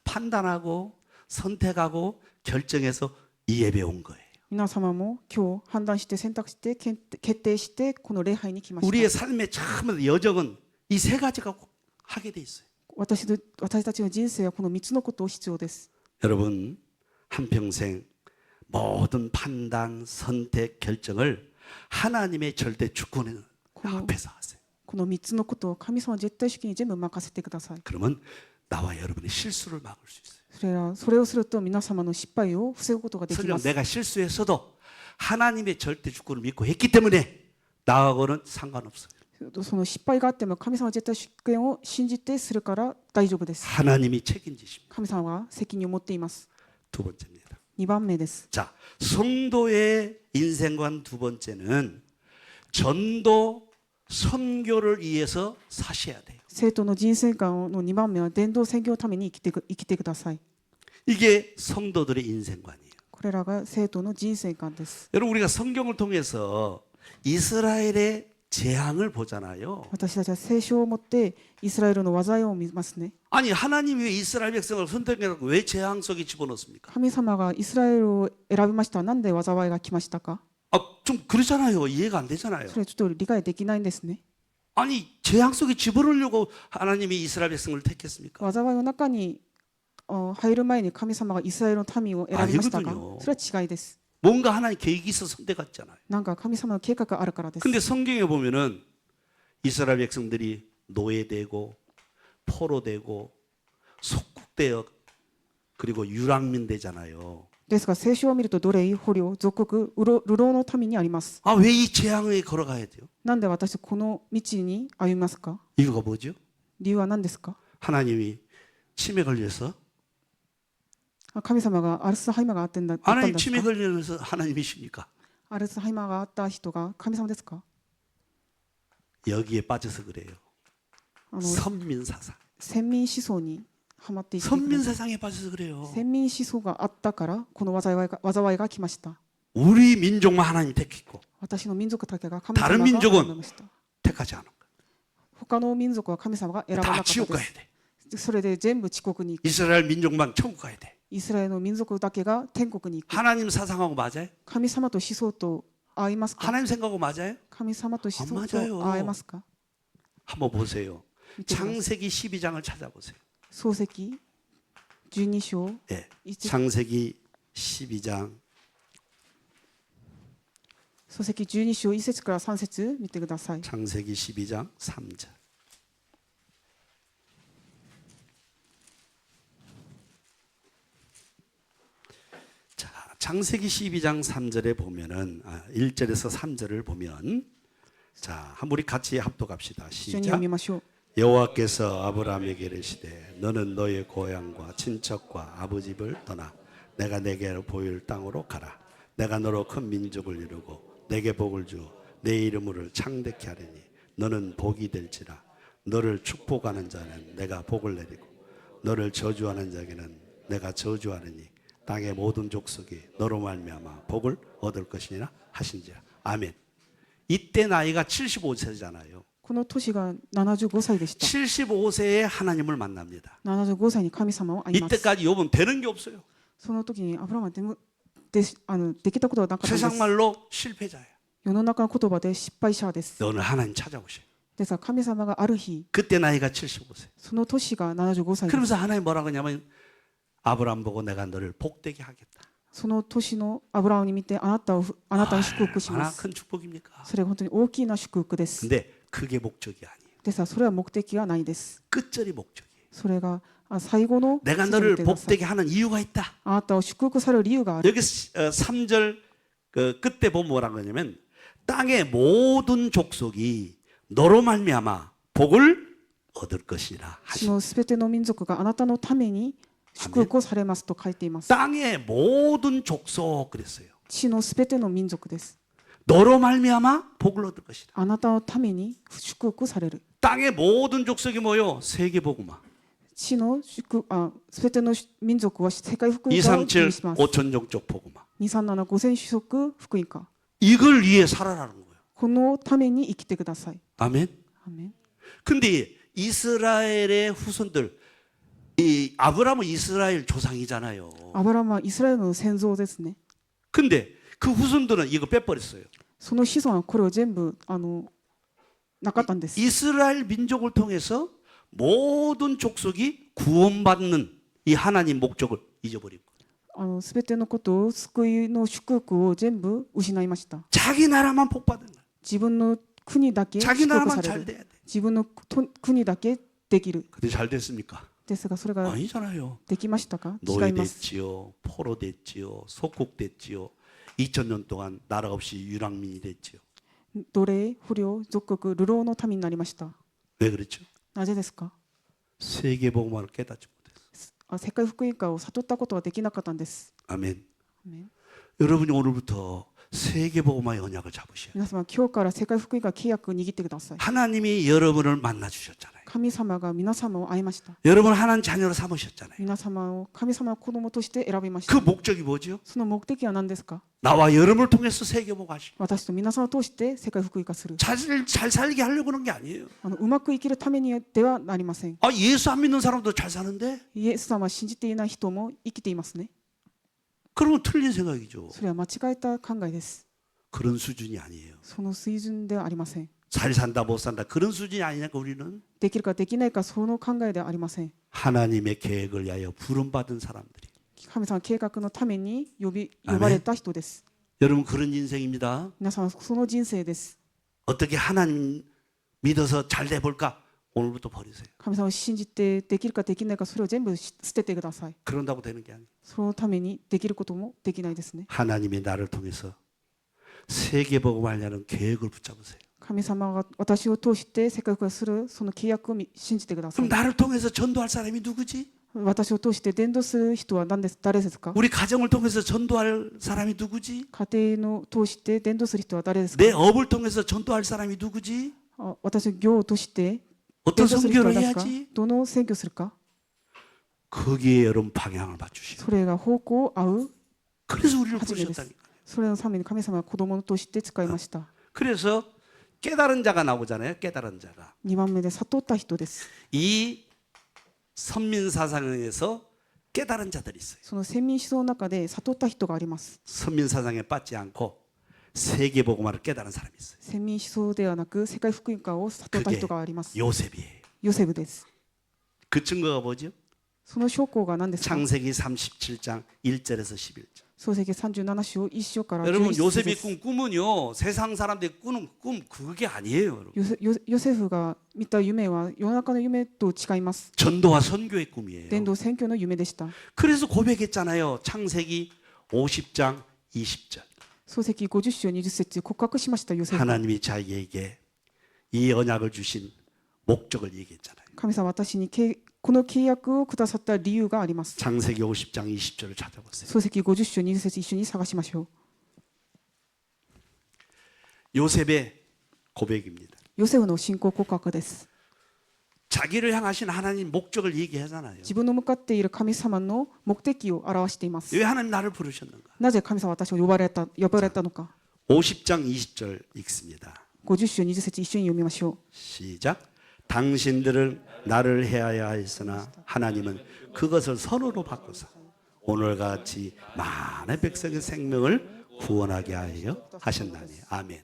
판단하고 선택하고 결정해서 이 예배 온 거예요. 皆様も今日判断して選択して決定してこの礼拝に来ました。 우리의 삶의 참 여정은 이 세 가지가 꼭 하게 돼 있어요. 私たちの人生はこの3つのことを必要です。 여러분 한평생 모든 판단, 선택, 결정을 하나님의 절대 주권에 앞에서 하세요. この3つのことを神様の絶対主権に全部任せてください。 그러면 나와 여러분의 실수를 막을 수 있어요. それをすると皆様の失敗を防ぐことができま 설령 す。 내가 실수했어도 하나님의 절대 주권을 믿고 했기 때문에 나하고는 상관없어요. その失敗があっても神様の絶対主権を信じてするから大丈夫です。 하나님이 책임지십니다. 神様は責任を持っています。 두 번째입니다. 2番目です。 자, 성도의 인생관 두 번째는 전도, 선교를 위해서 사셔야 돼요. 生徒の人生観の2番目は伝道宣教のために生きてください。 이게 성도들의 인생관이에요. これらが生徒の人生観です。 여러분 우리가 성경을 통해서 이스라엘의 재앙을 보잖아요. 私たちは聖書を持ってイスラエルの災いを見ますね。 아니 하나님이 왜 이스라엘 백성을 선택해서 왜 재앙 속에 집어넣습니까? 神様がイスラエルを選びました。なんで災いが来ましたか？ 좀 그러잖아요. 이해가 안 되잖아요. それちょっと理解できないんですね。 아니 재앙 속에 집어넣으려고 하나님이 이스라엘 백성을 택했습니까? 災いの中に入る前に神様がイスラエルの民を選びましたか？ 아니거든요. それは違いです。 뭔가 하나님 계획이 있어서 선택했잖아요. なんか神様の計画があるからです。 근데 성경에 보면은 이스라엘 백성들이 노예되고 포로되고 속국되어 그리고 유랑민 되잖아요. ですが聖書を見ると奴隷、捕虜、属国、流浪の民にあります。 아, 왜 이 재앙에 걸어가야 돼요? なんで私この道に歩みますか？ 이유가 뭐죠? 理由は何ですか？ 하나님이 치매 걸려서 神様がアルツハイマーがあったんだ。 하나님 치매 걸리면서 하나님이십니까? アルツハイマーがあった人が神様ですか？ 여기에 빠져서 그래요. あの 선민 사상. 先民思想にはまっていて、 선민 사상에 빠져서 그래요. 先民思想があったからこの災いが来ました。 우리 민족만 하나님 택했고 私の民族だけが神様が 다른 민족은 選びました。 택하지 않은 거예요. 他の民族は神様が選ばなか 다 った 지옥 で 가야 す。 돼. それで全部地獄に行く。 이스라엘 민족만 천국 가야 돼. イスラエルの民族だけが天国に行く。 하나님 사상하고 맞아요? 神様と思想と合いますか？ 하나님 생각하고 맞아요? 神様と思想 맞아요 と合いますか？ 한번 보세요. 見てください。 창세기 12장을 찾아보세요. 創世記12章 예. 1 창세기 12장 創世記12章1節から3節見てください。 창세기 12장 3절. 자, 창세기 12장 3절에 보면은 1절에서 3절을 보면 자, 한번 우리 같이 합독합시다. 一緒に 시작. 読みましょう。 여호와께서 아브라함에게 이르시되 너는 너의 고향과 친척과 아버지를 떠나 내가 내게 보일 땅으로 가라. 내가 너로 큰 민족을 이루고 내게 복을 주어 내 이름을 창대케 하리니 너는 복이 될지라. 너를 축복하는 자는 내가 복을 내리고 너를 저주하는 자에게는 내가 저주하리니 땅의 모든 족속이 너로 말미암아 복을 얻을 것이니라 하신지라. 아멘. 이때 나이가 75세잖아요. この年が75歳でした。 75세에 하나님을 만납니다. 75歳に神様を会います。 이때까지 욥은 되는 게 없어요. その時にアブラハムはできたことはなかったんで 세상 す。 말로 실패자예요. 世の中の言葉で失敗者です。 오늘 하나님 찾아오셔요. ですが神様がある日、 그때 나이가 75세. その年が75歳です。 그러면서 하나님 뭐라고 하냐면 아브라함 보고 내가 너를 복되게 하겠다. その年のアブラハムに見てあなたに祝福しま 얼마나 す。 큰 축복입니까? それが本当に大きな祝福です。 근데 그게 목적이 아니에요. ですがそれは目的がないです。 끝절이 목적이에요. それが最後の 내가 続け 너를 てください。 복되게 하는 이유가 있다. あなたを祝福される理由がある。 여기 3절 끝에 보면 뭐라고 하냐면 땅의 모든 족속이 너로 말미암아 복을 얻을 것이라 地 하시. のすべての民族があなたのために祝福をされますと書いています。 땅의 모든 족속 그랬어요. 地のすべての民族です。 너로 말미암아 복을 얻을 것이라. あなたのために祝福される。 땅의 모든 족속이 뭐요? 세계복음화. 地のすべての民族は世界福音化を意味 237します。 5천 종족 복음화. 237、5000種族福音化。 이걸 위해 살아라는 거예요. このために生きてください。 아멘. アーメン。 근데 이스라엘의 후손들 이 아브라함은 이스라엘 조상이잖아요. アブラハムはイスラエルの先祖ですね。 근데 그 후손들은 이거 빼버렸어요. その子孫はこれを全部なかったんです。 이스라엘 민족을 통해서 모든 족속이 구원받는 이 하나님 목적을 잊어버리고 すべてのことを救いの祝福を全部失いました。 자기 나라만 복받는 거야. 自分の国だけ祝 자기 福 나라만 され 잘 る。 돼야 돼. 自分の国だけできる。 근데 잘 됐습니까? ですがそれが 아니잖아요. できましたか？違います。 노예됐지요. 포로됐지요. 속국됐지요. 2000년 동안 나라 없이 유랑민이 됐지요. 奴隷、不良、属国、流浪の民になりました。 왜 그렇죠? なぜですか？ 세계복음화를 깨닫지 못했어요. 世界福音化を悟ったことはできなかったんです。 아멘. アーメン。 여러분이 오늘부터 세계복음화의 언약을 잡으셔야 돼요. 皆様今日から世界福音化契約を握ってください。 하나님이 여러분을 만나 주셨잖아요. 神様が皆様を会いました。 여러분 하나님 자녀로 삼으셨잖아요. 皆様を神様の子供として選びまし 그 た。 목적이 뭐죠? その目的は何ですか？ 나와 여러분을 통해서 세계복 하시고 私と皆様を通して世界福音化する。 잘 살게 하려고 그런 게 아니에요. うまく生きるためにではなりません。 아, 예수 안 믿는 사람도 잘 사는데? イエス様を信じていない人も生きていますね。 그러면 틀린 생각이죠. それは間違えた考えです。 그런 수준이 아니에요. その水準ではありません。 잘 산다 못 산다 그런 수준이 아니니까 우리는 できるかできないかその考えではありません。 하나님의 계획을 위하여 부름받은 사람들이 神様の計画のために呼ばれた人です。 여러분 그런 인생입니다. 皆さんその人生です。 어떻게 하나님 믿어서 잘 돼볼까? 오늘부터 버리세요. 神様を信じてできるかできないかそれを全部捨ててください。 그런다고 되는 게 아니에요. そのためにできることもできないですね。 하나님이 나를 통해서 세계복음하려는 계획을 붙잡으세요. 神様が私を通して世界福音化するその契約を信じてくださ 그럼 い。 나를 통해서 전도할 사람이 누구지? 私を通して伝道する人は誰ですか？ 우리 가정을 통해서 전도할 사람이 누구지? 家庭の通して伝道する人は誰ですか？ 내 업을 통해서 전도할 사람이 누구지? 私の業を通して伝 어떤 道する人は 선교를 誰ですか？ 해야지? どの選挙するか？ 거기에 여러분 방향을 맞추시오. それが方向を合う。 그래서 우리를 初めです。 부르셨다니까. それのために神様は子供として使いました。 그래서 깨달은 자가 나오잖아요. 깨달은 자가. 2番目で悟った人です。 이 선민사상에서 깨달은 자들이 있어요. その先民思想の中で悟った人があります。 선민사상에 빠지지 않고 세계복음화를 깨달은 사람이 있어요. 先民思想ではなく世界福音化を悟った人があります。 요셉이에요. ヨセフです。 그 증거가 뭐죠? その証拠が何ですか？ 창세기 37장 1절에서 11절. 創世記37章1章から 여러분 11節 요셉이 です 꾼 꿈은요 세상 사람들이 꾸는 꿈 그게 아니에요. 여러분. ヨセフが見た夢は世の中の夢と違います。 전도와 선교의 꿈이에요. 伝道宣教の夢でした。 그래서 고백했잖아요. 창세기 50장 20절. 創世記50章20節告白しましたヨセフが。 하나님이 자기에게 이 언약을 주신 목적을 얘기했잖아요. 神様は私にこの契約をくださった理由があります。 창세기 50장 20절을 찾아보세요. 創世記50章20節一緒に探しましょう。 요셉의 고백입니다. ヨセフの信仰告白です。 자기를 향하신 하나님 목적을 얘기하잖아요. 自分の向かっている神様の目的を表しています。 왜 하나님 나를 부르셨는가? なぜ神様は私を呼ばれたのか。 50장 20절 읽습니다. 50章20節一緒に読みましょう。 시작. 당신들은 나를 해야 했으나 하나님은 그것을 선으로 바꾸사 오늘과 같이 많은 백성의 생명을 구원하게 하여 하셨나니. 아멘.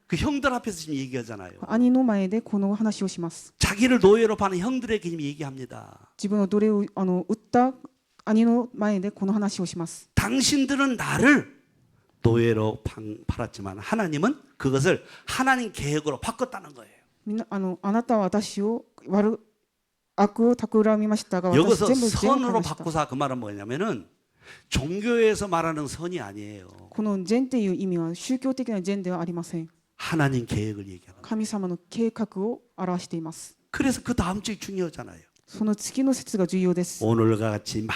그 형들 앞에서 지금 얘기하잖아요. 兄の前でこの話をします。 자기를 노예로 파는 형들에게 지금 얘기합니다. 自分の奴隷を売った兄の前でこの話をします。 당신들은 나를 노예로 팔았지만 하나님은 그것을 하나님 계획으로 바꿨다는 거예요. あなたは私を悪を企みましたが、私 여기서 全部善を変え 선으로 ました。 바꾸사 그 말은 뭐냐면은 종교에서 말하는 선이 아니에요. この善っていう意味は宗教的な善ではありません。 하나님 계획을 얘기하는 거예요. 神様の計画を表しています。 그래서 그 다음 주에 중요하잖아요. その次の節が重要です。 오늘과 같이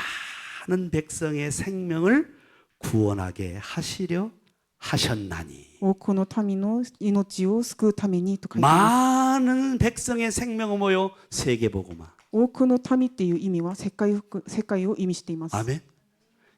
많은 백성의 생명을 구원하게 하시려 하셨나니. 多くの民の命を救うためにと書いています。 많은 백성의 생명은 뭐요? 세계복음화. 多くの民っていう意味は世界を意味しています。 아멘.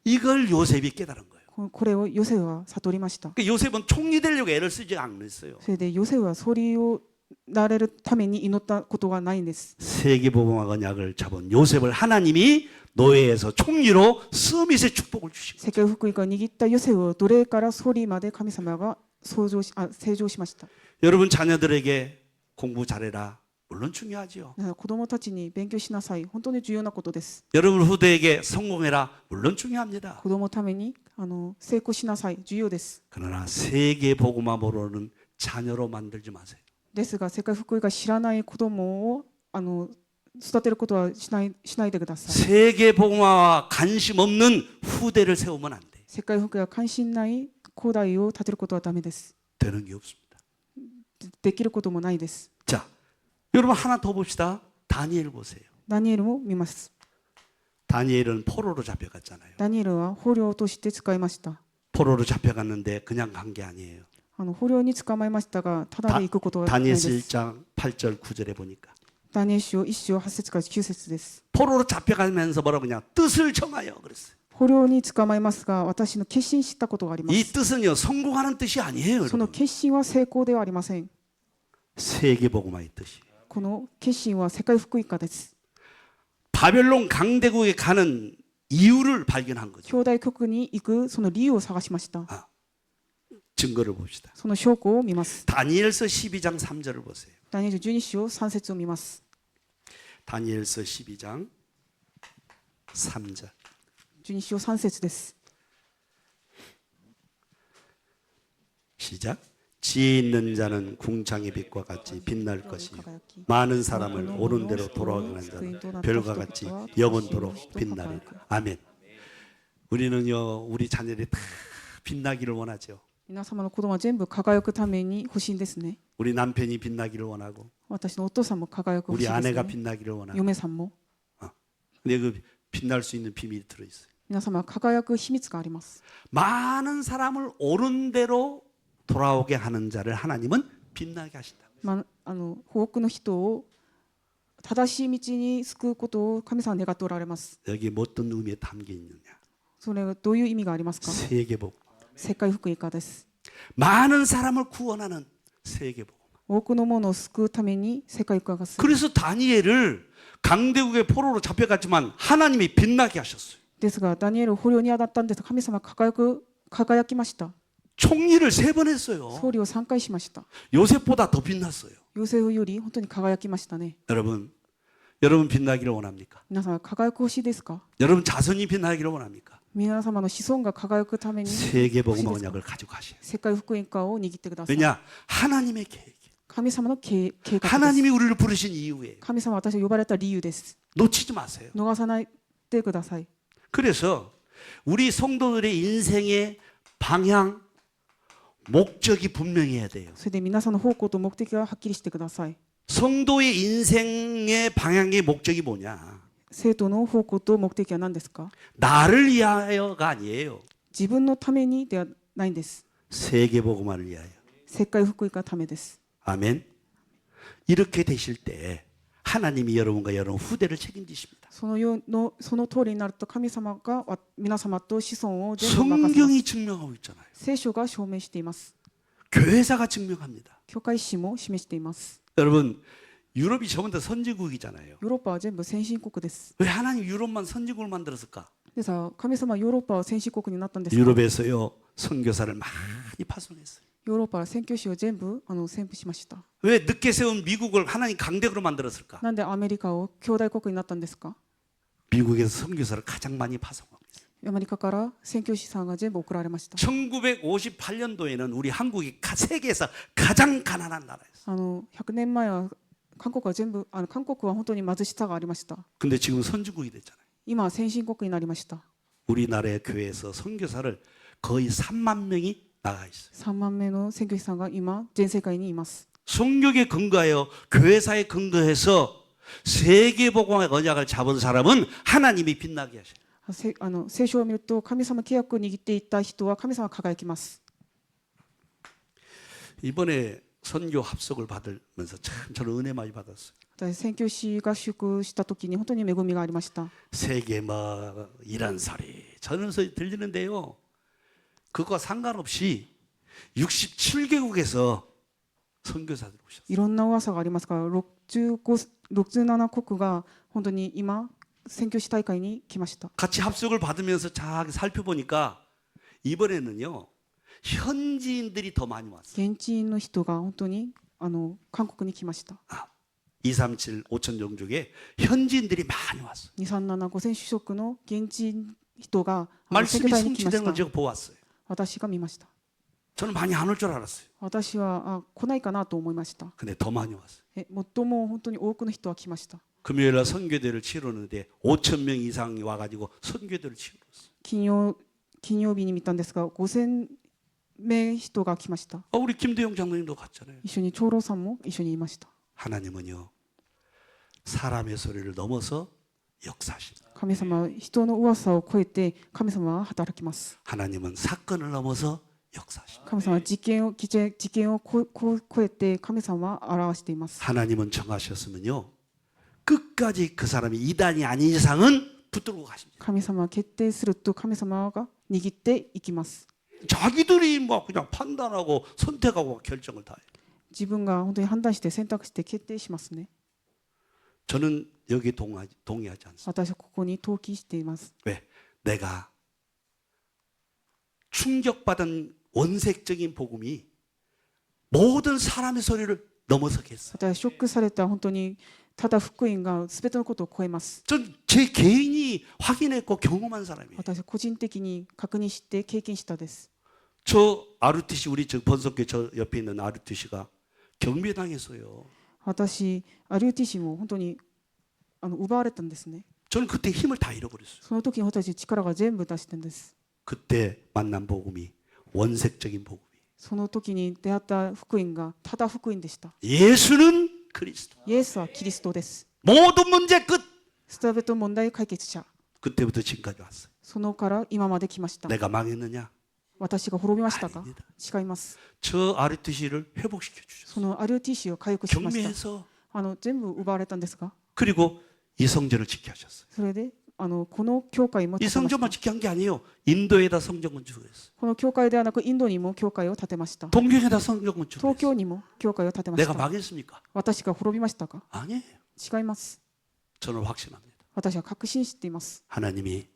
이걸 요셉이 깨달은 거예요. これをヨセフは悟りました。 그 요셉은 총리 되려고 애를 쓰지 않았어요. それでヨセフは総理をなれるために祈ったことがないんです。 세계복음화 언약을 잡은 요셉을 하나님이 노예에서 총리로 스밋의 축복을 주시고 世界福音が握ったヨセフを奴隷から総理まで神様が成長しました。 여러분 자녀들에게 공부 잘해라. 물론 중요하죠. 子供たちに勉強しなさい。本当に重要なことです。 여러분 후대에게 성공해라. 물론 중요합니다. 子供のために成功しなさい。重要です。 그러나 세계복음화 모르는 자녀로 만들지 마세요. ですが世界福音が知らない子供を育てることはしないでください。 세계복음화와 관심 없는 후대를 세우면 안 돼. 世界福音が関心ない後代を立てることはダメです。 되는 게 없습니다. できることもないです。 자, 여러분 하나 더 봅시다. 다니엘 보세요. ダニエルも見ます。 다니엘은 포로로 잡혀갔잖아요. ダニエルは捕虜として使いました。 포로로 잡혀갔는데 그냥 간 게 아니에요. 捕虜に捕まえましたが、ただで行くことはないで 다니엘 す。 1장 8절 9절에 보니까 ダニエル書1章8節から9節です。 포로로 잡혀가면서 뭐라고 그냥 뜻을 정하여 그랬어요. 捕虜に捕まえますが、私の決心したことがありま 이 す。 뜻은요 성공하는 뜻이 아니에요. その 여러분. 決心は成功ではありません。 세계복음화의 뜻이. この決心は世界福音化です。 바벨론 강대국에 가는 이유를 발견한 거죠. 兄弟国に行くその理由を探しました。 증거를 봅시다. その証拠を見ます。 다니엘서 12장 3절을 보세요. ダニエル12章3節を見ます。 다니엘서 12장 3절. 12章3節です。 시작. 지혜 있는 자는 궁창의 빛과 같이 빛날 것이요 많은 사람을 옳은 대로 돌아오게 하는 자는 별과 같이 영원토록 빛나리라. 아멘. 우리는요 우리 자녀들이 다 빛나기를 원하죠. 皆様の子供は全部輝くために欲しいんですね。 우리 남편이 빛나기를 원하고 私のお父さんも輝く欲し 우리 いです 아내가 ね。 빛나기를 원하고 嫁さんも。 근데 그 빛날 수 있는 비밀이 들어있어요. 皆様輝く秘密があります。 많은 사람을 옳은 대로 돌아오게 하는 자를 하나님은 빛나게 하신다. 多くの人を正しい道に救うことを神様は願っておられます。 여기 뭐 어떤 의미에 담겨 있느냐? それはどういう意味がありますか？ 세계복. 世界福音化です。 많은 사람을 구원하는 세계복. 多くのものを救うために世界福音化する。 그래서 다니엘을 강대국의 포로로 잡혀갔지만 하나님이 빛나게 하셨어요. ですがダニエル捕虜に当たったんですが神様は輝きました。 총리를 3번 했어요. 総理を3回しました。 요셉보다 더 빛났어요. ヨセフより本当に輝きましたね。 여러분 빛나기를 원합니까? 皆様輝く欲しいですか？ 여러분 자손이 빛나기를 원합니까? 皆様の子孫が輝くために 세계복음 언약을 가지고 가셔요. 世界福音化を握ってください。 왜냐? 하나님의 계획. 神様の計画です。 하나님이 우리를 부르신 이유에 神様は私を呼ばれた理由です。 놓치지 마세요. 逃さないでください。 그래서 우리 성도들의 인생의 방향, 목적이 분명해야 돼요. それで皆さんの方向と目的がはっきりしてください。 성도의 인생의 방향의 목적이 뭐냐? 生徒の方向と目的は何ですか？ 나를 위하여가 아니에요. 自分のためにではないんです。 세계복음화를 위하여. 世界福音化のためです。 아멘. 이렇게 되실 때 하나님이 여러분과 여러분 후대를 책임지십니다. その通りになると神様が皆様と子孫を全部任せます。 성경이 증명하고 있잖아요. 聖書が証明しています。 교회사가 증명합니다. 教会史も示しています。 여러분, 유럽이 전부 다 선진국이잖아요. ヨーロッパは全部先進国です。 왜 하나님 유럽만 선진국을 만들었을까? でさ、神様はヨーロッパは先進国になったんですか？ 유럽에서요 선교사를 많이 파송했어요. ヨーロッパは宣教師を全部宣布しました。 왜 늦게 세운 미국을 하나님 강대국으로 만들었을까? なんでアメリカを兄弟国になったんですか？ 미국에서 선교사를 가장 많이 파송하고 있어요. アメリカから宣教師さんが全部送られました。 1958년도에는 우리 한국이 세계에서 가장 가난한 나라였어요. 100年前は韓国は全部韓国は本当に貧しさがありました。 근데 지금 선진국이 됐잖아요. 今は先進国になりました。 우리나라의 교회에서 선교사를 거의 3만 명이 나가 있어요. 3万名の宣教師さんが今全世界にいます。 성경에 근거하여 교회사에 근거해서 세계복음의 언약을 잡은 사람은 하나님이 빛나게 하셔요. 聖書を見ると神様契約を握っていった人は神様は輝きます。 이번에 선교 합석을 받으면서 참 저는 은혜 많이 받았어요. 私宣教師合宿した時に本当に恵みがありました。 세계 이란 소리 저는 소리 들리는데요. 그거 상관없이 67개국에서 선교사들 오셨어요. いろんな噂がありますから67国が本当に今宣教師大会に来ました。 같이 합석을 받으면서 잘 살펴보니까 이번에는요 현지인들이 더 많이 왔어요. 現地の人が本当に韓国に来ました。 237 5천 종족에 현지인들이 많이 왔어요. 237、5000主食の現地人が選 말씀이 挙隊に来まし 성취된 걸 た。 제가 보았어요. 私が見ました。 저는 많이 안 올 줄 알았어요. 私は来ないかなと思いました。 근데 더 많이 왔어요. 最も本当に多くの人は来ました。 금요일 날 선교대를 치르는데 5천 명 이상이 와가지고 선교대를 치렀어요. 金曜日に見たんですが5000名人が来ました。 우리 김대영 장로님도 갔잖아요. 一緒に長老さんも一緒にいました。 하나님은요 사람의 소리를 넘어서 역사하십니다. 神様は人の噂を超えて神様は働きます。 하나님은 사건을 넘어서 역사하십니다. 神様は事件を超えて神様は表しています。 하나님은 정하셨으면요 끝까지 그 사람이 이단이 아닌 이상은 붙들고 가십니다. 神様は決定すると神様が握っていきます。 자기들이 막 그냥 판단하고 선택하고 결정을 다 해요. 自分が本当に判断して選択して決定しますね。 저는 여기 동의하지 않습니다. 私はここに登記しています。 왜? 내가 충격받은 원색적인 복음이 모든 사람의 소리를 넘어서게 했어요. 私はショックされた本当にただ福音が全てのことを超えます。 전 제 개인이 확인했고 경험한 사람이에요. 私は個人的に確認して経験したです。 저 RUTC 우리 저 번석교 저 옆에 있는 RUTC가 경매당했어요. 私RUTCも本当に奪われたんですね。 저는 그때 힘을 다 잃어버렸어요. その時に私力が全部出してんです。 그때 만난 복음이 원색적인 복음이. その時に出会った福音がただ福音でした。 예수는 그리스도. イエスはキリストです。 모든 문제 끝. すべての問題解決者。 그때부터 지금까지 왔어요. そのから今まで来ました。 내가 망했느냐? 私が滅びましたか？ 아닙니다. 違います。 저 RUTC를 회복시켜 주셨어요. そのRUTCを回復しました。 경매해서 全部奪われたんですが、 그리고 이 성전을 지켜 하셨어요. それでこの教会も 이 建てました。 성전만 지켜 한 게 아니에요. 인도에다 성전 건축했어요. この教会ではなくインドにも教会を建てました。 동경에다 성전 東 건축했어요. 京にも教会を建てまし 내가 た。 망했습니까? 私が滅びましたか？ 아니에요. 違います。 저는 확신합니다. 私は確信しています。 하나님이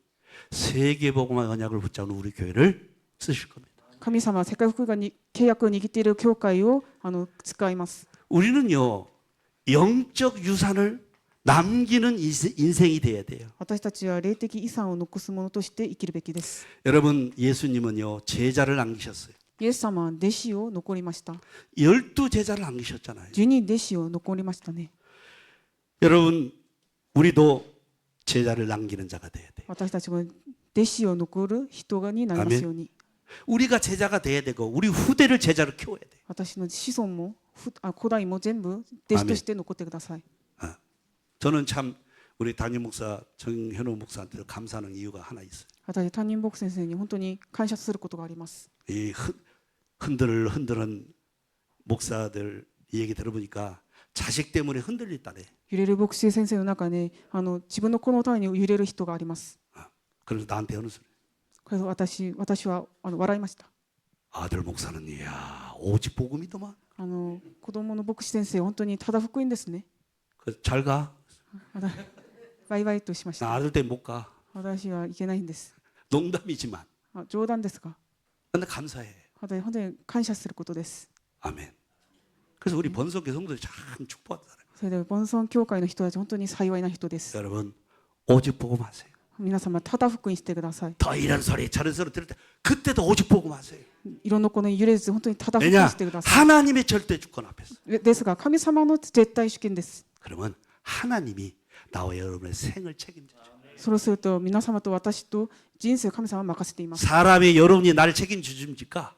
세계복음의 언약을 붙잡는 우리 교회를 쓰실 겁니다. 神様は世界福音に契約を握っている教会を使います。 우리는요 영적 유산을 남기는 인생이 돼야 돼요. 私たちは霊的遺産を残すものとして生きるべきです。 여러분 예수님은요 제자를 남기셨어요. イエス様は弟子を残りました。 12제자를 남기셨잖아요. 12弟子を残りましたね。 여러분 우리도 제자를 남기는 자가 돼야 돼요. 私たちも弟子を残る人になりますように。 우리가 제자가 돼야 되고 우리 후대를 제자로 키워야 돼요. 私の子孫も古代も全部弟子として残ってください。 저는 참 우리 담임 목사 정현우 목사한테 감사하는 이유가 하나 있어요. 私担任牧先生に本当に感謝することがあります。 이 흔드는 목사들 얘기 들어보니까 자식 때문에 흔들렸다네. 揺れる牧師先生の中で自分の子のために揺れる人があります。 그래서 나한테 어느 소리? これ私は笑いました。 아들 목사는 이야 오직 복음이더만. 子供の牧師先生本当にただ福音ですね。 잘 가. バイバイとしまし 나 た。 아들 때 못 가. 私はいけないんです。 농담이지만. 冗談ですが、 근데 감사해. 本当に感謝することです。 아멘. 그래서 우리 번성교 성도들이 참 축복한 사람. それでボンソン教会の人たち本当に幸いな人です。 여러분 오직 복음하세요. 皆様ただ福音してください。 더 이런 소리 저런 소리 들을 때 그때도 오직 복음하세요. いろんなこの揺れず本当にただ福音 왜냐 してくださ 하나님의 절대 주권 앞에서. い。ですが神様の絶対主権です。 그러면 하나님이 나와 여러분의 생을 책임져요. そうすると皆様と私と人生を神様は任せています。 사람이 여러분이 나를 책임져줍니까?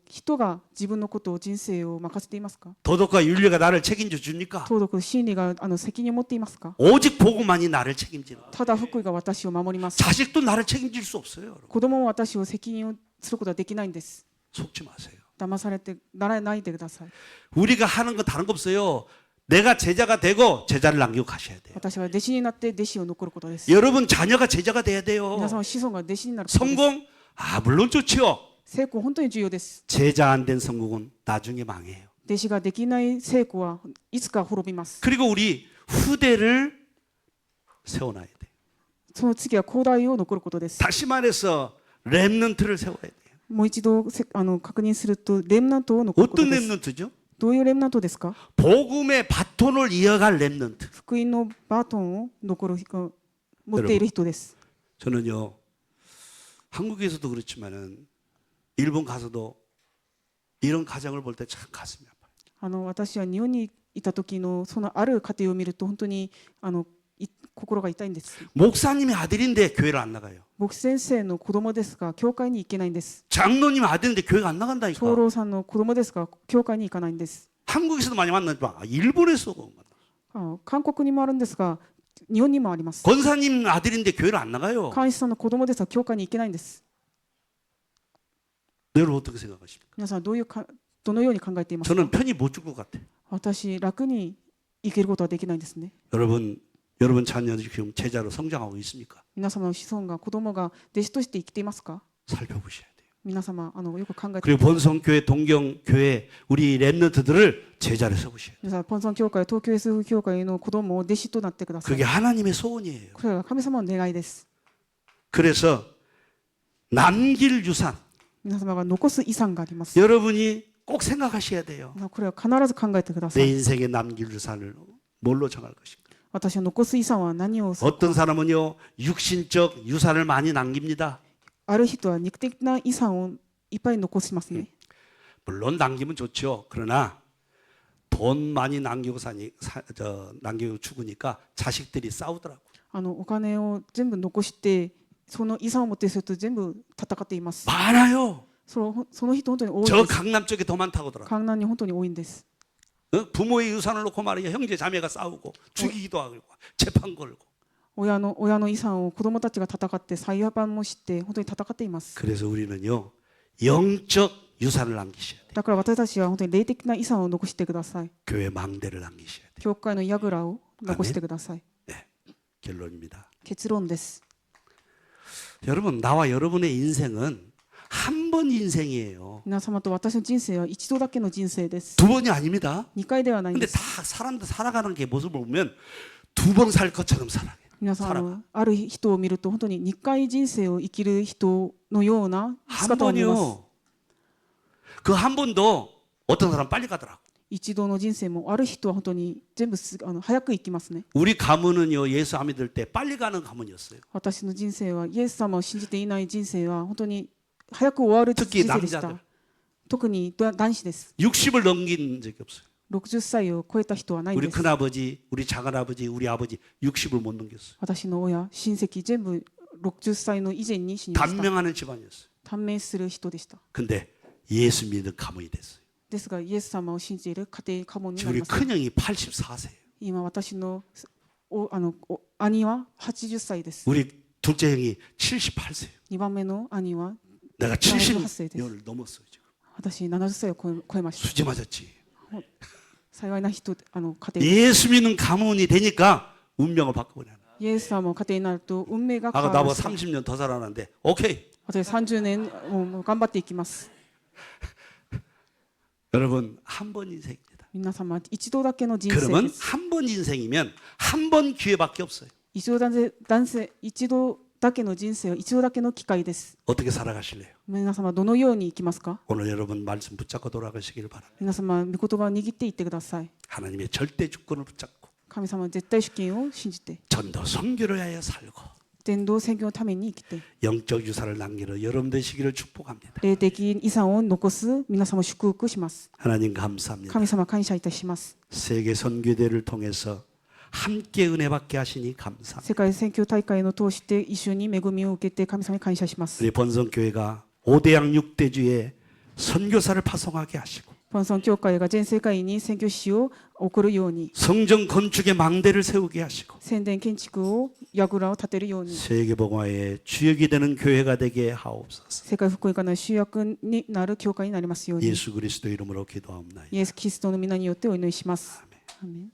人が自分のことを人生を任せていますか？ 도덕과 윤리가 나를 책임져 줍니까? 道徳真理が責任を持っていますか？ 오직 복음만이 나를 책임지는. ただ福音が私を守ります。 자식도 나를 책임질 수 없어요. 여러분. 子供も私を責任をすることはできないんです。 속지 마세요. 騙されてならないでください。 우리가 하는 건 다른 거 없어요. 내가 제자가 되고 제자를 남기고 가셔야 돼요. 私は弟子になって弟子を残ることです。 여러분 자녀가 제자가 돼야 돼요. 皆さんは子孫が弟子になることです。 성공? 물론 좋지요. 成功本当に重要です。 제자 안 된 성공은 나중에 망해요. 弟子ができない成功はいつか滅びます。 그리고 우리 후대를 세워놔야 돼요. その次は後代を残ることです。 다시 말해서 렘넌트를 세워야 돼요. もう一度確認するとレムナントを残ること 어떤 です。 렘넌트죠? どういうレムナントですか？ 복음의 바톤을 이어갈 렘넌트. 福音のバトンを持っている人です。 저는요 한국에서도 그렇지만은 일본 가서도 이런 가정을 볼 때 참 가슴이 아파요. 私は日本にいた時のそのある家庭を見ると本当に心が痛いんです。 목사님의 아들인데 교회를 안 나가요. 牧師先生の子供ですが教会に行けないんです。 장로님 아들인데 교회가 안 長 나간다니까. 老さんの子供ですが教会に行かないんです。 한국에서도 많이 만나지만 일본에서 만나. 韓国にもあるんですが日本にもあります。 권사님 아들인데 교회를 안 나가요. 監視さんの子供ですが教会に行けないんです。 여러분 어떻게 생각하십니까? 皆さんどのように考えていますか？ 저는 편히 못 줄 것 같아. 私楽に生きることはできないんですね。 여러분 자녀들이 지금 제자로 성장하고 있습니까? 皆様の子孫が子供が弟子として生きていますか？ 살펴보셔야 돼요. 皆様よく考えて 그리고 본성교회, 동경교회 우리 렘넌트들을 제자로 세우셔야 돼요. 皆さんポンソン教会東京 SF 教会の子供を弟子となってください。 그게 하나님의 소원이에요. これは神様の願いです。 그래서 남길 유산 皆様が残す遺産があります。 여러분이 꼭 생각하셔야 돼요. これは必ず考えてくださ 내 い。 인생의 남길 유산을 뭘로 정할 것인가? 私は残す遺産は何をする？ 어떤 사람은요 육신적 유산을 많이 남깁니다. ある人は肉的な遺産をいっぱい残しますね。 물론 남기면 좋죠. 그러나 돈 많이 남기고 남기고 죽으니까 자식들이 싸우더라고. お金を全部残してその遺産を持ってすると全部戦っています。 많아요. その人本当に多い 저 です。 강남 쪽에 더 많다고 하더라고. 江南に本当に多いんです。 부모의 유산을 놓고 말이야 형제 자매가 싸우고 죽이기도 하고 재판 걸고. 親の遺産を子供たちが戦って裁判もして本当に戦っています。 그래서 우리는요 영적 유산을 남기셔야 돼요. だから私たちは本当に霊的な遺産を残してください。 교회 망대를 남기셔야 돼요. 教会の櫓を残してください。 네, 결론입니다. 結論です。 여러분 나와 여러분의 인생은 한 번 인생이에요. 皆様と私の人生は一度だけの人生です。 두 번이 아닙니다. 2回ではないん 근데 で 다 す。 사람들 살아가는 게 모습을 보면 두 번 살 것처럼 살아요. 皆さんある人を見ると本当に2回人生を生きる人のような 한 姿を見ます。 번이요. 그 한 번도 어떤 사람 빨리 가더라고. 一度の人生もある人は本当に全部早く生きますね。 우리 가문은요 예수 안 믿을 때 빨리 가는 가문이었어요. 私の人生はイエス様を信じていない人生は本当に早く終わる人 특히 生でし 남자들 た。特に男子です。 60을 넘긴 적이 없어요. 60歳を超えた人はないん 우리 です。 큰아버지, 우리 작은아버지, 우리 아버지 60을 못 넘겼어요. 私の親、親戚全部60歳の以前に死にました。 단명하는 집안이었어요. 短命する人でした。 근데 예수 믿는 가문이 됐어요. ですがイエス様を信じる家庭家紋に 지금 なり 우리 ます。 큰형이 84세예요. 今私の兄は80歳です。 우리 둘째 형이 78세예요. 2番目の兄は 내가 78歳です。 70년을 넘었어요. 지금. 私70歳を超えました。 수지 맞았지. 幸いな人家庭 예수 믿는 가문이 되니까 운명을 바꿔버려. イエス様の家庭になると運命が変 아까 わり 나보고 ました。 30년 더 살아났는데 오케이. 私30年もう頑張っていきます。 여러분 한 번 인생입니다. 皆様一度だけの人生で 그러면 す。 한 번 인생이면 한 번 기회밖에 없어요. 一度だけの人生は一度だけの機会です。 어떻게 살아가실래요? 皆様どのように生きますか？ 오늘 여러분 말씀 붙잡고 돌아가시길 바랍니다. 皆様御言葉を握っていってください。 하나님의 절대 주권을 붙잡고 神様の絶対主権を信じて、 전도 선교를 위하여 살고 伝道宣教のために生きて、 영적 유산을 남기는 여러분 되시기를 축복합니다. 霊的遺産を残す皆様を祝福します。 하나님 감사합니다. 神様感謝いたします。 세계 선교대를 통해서 함께 은혜 받게 하시니 감사합니다. 世界宣教大会の通して一緒に恵みを受けて神様に感謝します。 우리 번성교회가 5대양 6대주에 선교사를 파송하게 하시고 ポンソン教会が全世界に宣教師を送るように、 성전 건축의 망대를 세우게 하시고 宣伝建築を櫓を建てるように、 세계복음화의 주역이 되는 교회가 되게 하옵소서. 世界福音化の主役になる教会になりますように、 예수 그리스도 이름으로 기도하옵나이다. イエス・キリストの皆によってお祈りします。アーメン。